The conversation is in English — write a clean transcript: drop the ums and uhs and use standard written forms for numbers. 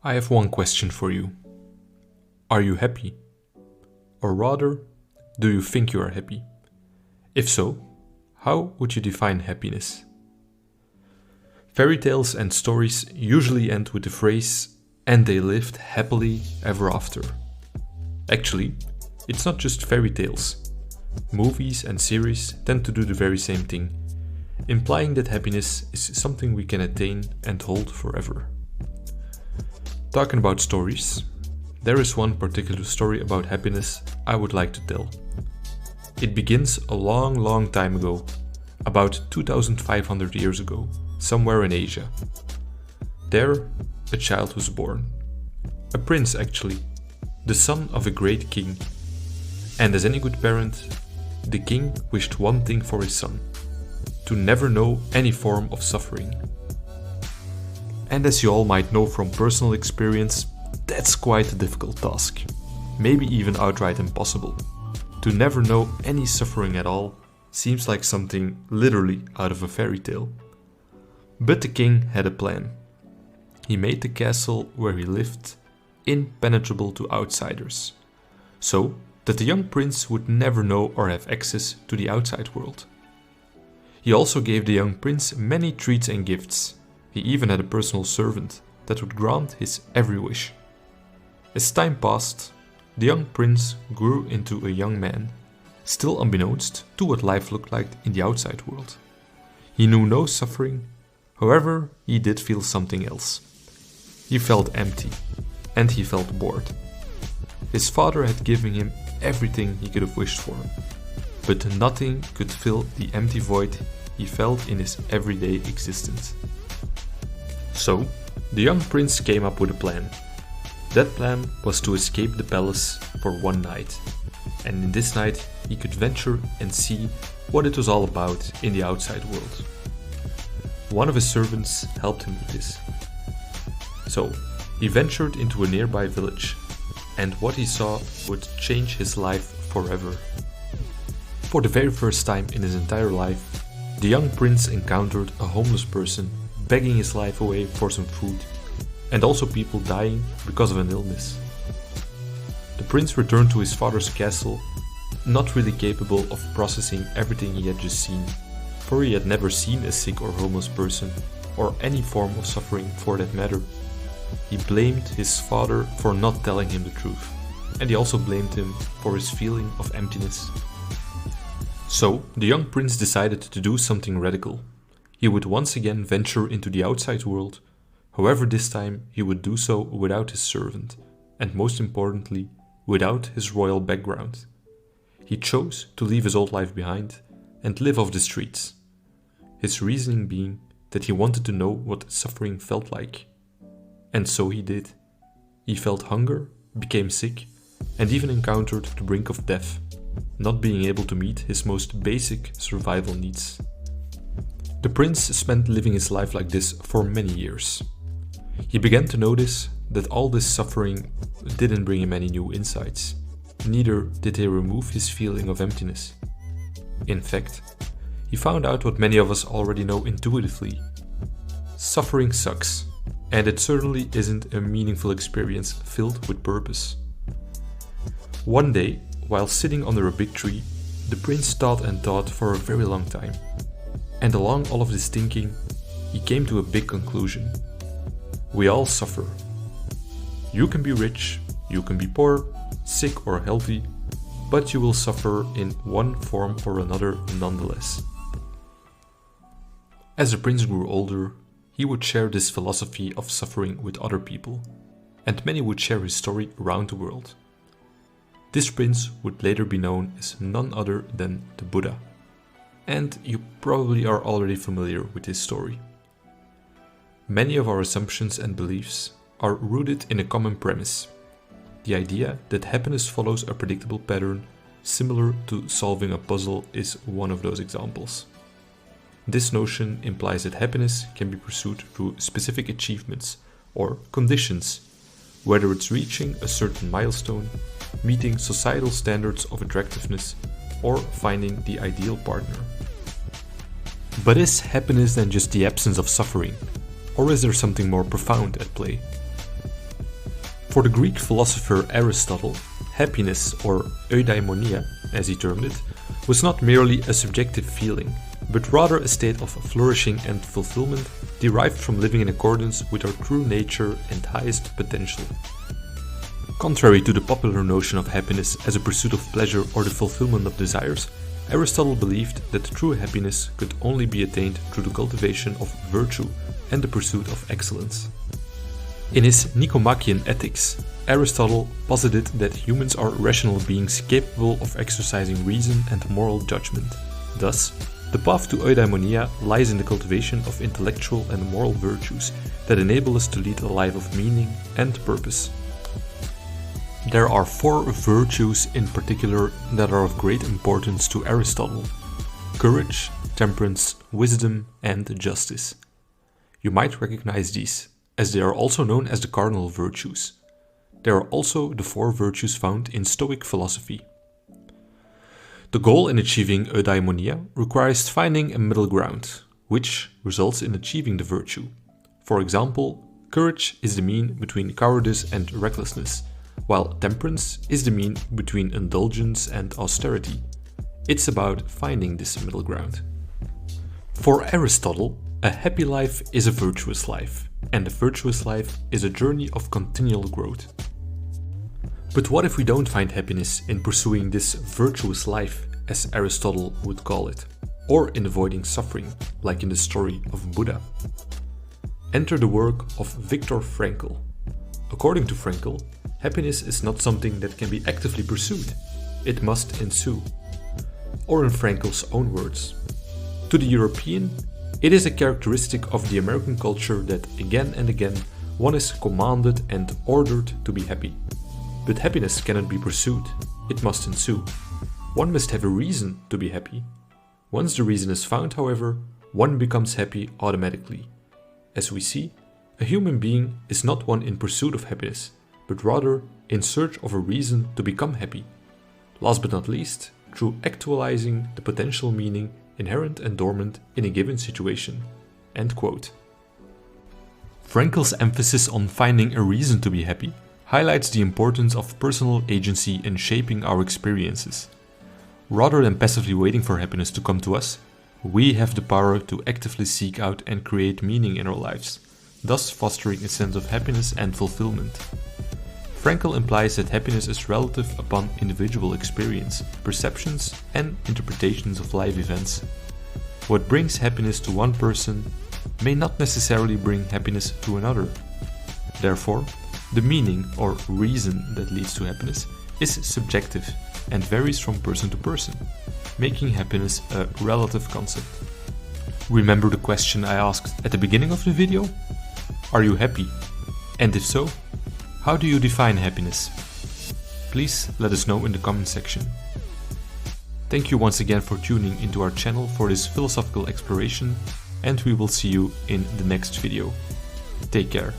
I have one question for you. Are you happy? Or rather, do you think you are happy? If so, how would you define happiness? Fairy tales and stories usually end with the phrase, "and they lived happily ever after." Actually, it's not just fairy tales. Movies and series tend to do the very same thing, implying that happiness is something we can attain and hold forever. Talking about stories, there is one particular story about happiness I would like to tell. It begins a long time ago, about 2500 years ago, somewhere in Asia. There, a child was born. A prince actually, the son of a great king. And as any good parent, the king wished one thing for his son: to never know any form of suffering. And as you all might know from personal experience, that's quite a difficult task, maybe even outright impossible. To never know any suffering at all seems like something literally out of a fairy tale. But the king had a plan. He made the castle where he lived impenetrable to outsiders, so that the young prince would never know or have access to the outside world. He also gave the young prince many treats and gifts. He even had a personal servant that would grant his every wish. As time passed, the young prince grew into a young man, still unbeknownst to what life looked like in the outside world. He knew no suffering, however, he did feel something else. He felt empty, and he felt bored. His father had given him everything he could have wished for, but nothing could fill the empty void he felt in his everyday existence. So, the young prince came up with a plan. That plan was to escape the palace for one night, and in this night he could venture and see what it was all about in the outside world. One of his servants helped him with this. So, he ventured into a nearby village, and what he saw would change his life forever. For the very first time in his entire life, the young prince encountered a homeless person begging his life away for some food, and also people dying because of an illness. The prince returned to his father's castle, not really capable of processing everything he had just seen, for he had never seen a sick or homeless person, or any form of suffering for that matter. He blamed his father for not telling him the truth, and he also blamed him for his feeling of emptiness. So, the young prince decided to do something radical. He would once again venture into the outside world. However, this time he would do so without his servant, and most importantly, without his royal background. He chose to leave his old life behind and live off the streets. His reasoning being that he wanted to know what suffering felt like. And so he did. He felt hunger, became sick, and even encountered the brink of death, not being able to meet his most basic survival needs. The prince spent living his life like this for many years. He began to notice that all this suffering didn't bring him any new insights, neither did they remove his feeling of emptiness. In fact, he found out what many of us already know intuitively. Suffering sucks, and it certainly isn't a meaningful experience filled with purpose. One day, while sitting under a big tree, the prince thought and thought for a very long time. And along all of this thinking, he came to a big conclusion. We all suffer. You can be rich, you can be poor, sick or healthy, but you will suffer in one form or another nonetheless. As the prince grew older, he would share this philosophy of suffering with other people, and many would share his story around the world. This prince would later be known as none other than the Buddha. And you probably are already familiar with this story. Many of our assumptions and beliefs are rooted in a common premise: the idea that happiness follows a predictable pattern similar to solving a puzzle is one of those examples. This notion implies that happiness can be pursued through specific achievements or conditions, whether it's reaching a certain milestone, meeting societal standards of attractiveness, or finding the ideal partner. But is happiness then just the absence of suffering, or is there something more profound at play? For the Greek philosopher Aristotle, happiness, or eudaimonia, as he termed it, was not merely a subjective feeling, but rather a state of flourishing and fulfillment derived from living in accordance with our true nature and highest potential. Contrary to the popular notion of happiness as a pursuit of pleasure or the fulfillment of desires, Aristotle believed that true happiness could only be attained through the cultivation of virtue and the pursuit of excellence. In his Nicomachean Ethics, Aristotle posited that humans are rational beings capable of exercising reason and moral judgment. Thus, the path to eudaimonia lies in the cultivation of intellectual and moral virtues that enable us to lead a life of meaning and purpose. There are 4 virtues in particular that are of great importance to Aristotle: courage, temperance, wisdom, and justice. You might recognize these, as they are also known as the cardinal virtues. They are also the 4 virtues found in Stoic philosophy. The goal in achieving eudaimonia requires finding a middle ground, which results in achieving the virtue. For example, courage is the mean between cowardice and recklessness, while temperance is the mean between indulgence and austerity. It's about finding this middle ground. For Aristotle, a happy life is a virtuous life, and a virtuous life is a journey of continual growth. But what if we don't find happiness in pursuing this virtuous life, as Aristotle would call it, or in avoiding suffering, like in the story of Buddha? Enter the work of Viktor Frankl. According to Frankl, happiness is not something that can be actively pursued, it must ensue. Or in Frankl's own words, to the European, it is a characteristic of the American culture that again and again one is commanded and ordered to be happy. But happiness cannot be pursued, it must ensue. One must have a reason to be happy. Once the reason is found, however, one becomes happy automatically. As we see, a human being is not one in pursuit of happiness, but rather in search of a reason to become happy. Last but not least, through actualizing the potential meaning inherent and dormant in a given situation." End quote. Frankl's emphasis on finding a reason to be happy highlights the importance of personal agency in shaping our experiences. Rather than passively waiting for happiness to come to us, we have the power to actively seek out and create meaning in our lives, thus fostering a sense of happiness and fulfillment. Frankl implies that happiness is relative upon individual experience, perceptions, and interpretations of life events. What brings happiness to one person may not necessarily bring happiness to another. Therefore, the meaning or reason that leads to happiness is subjective and varies from person to person, making happiness a relative concept. Remember the question I asked at the beginning of the video? Are you happy? And if so, how do you define happiness? Please let us know in the comment section. Thank you once again for tuning into our channel for this philosophical exploration, and we will see you in the next video. Take care.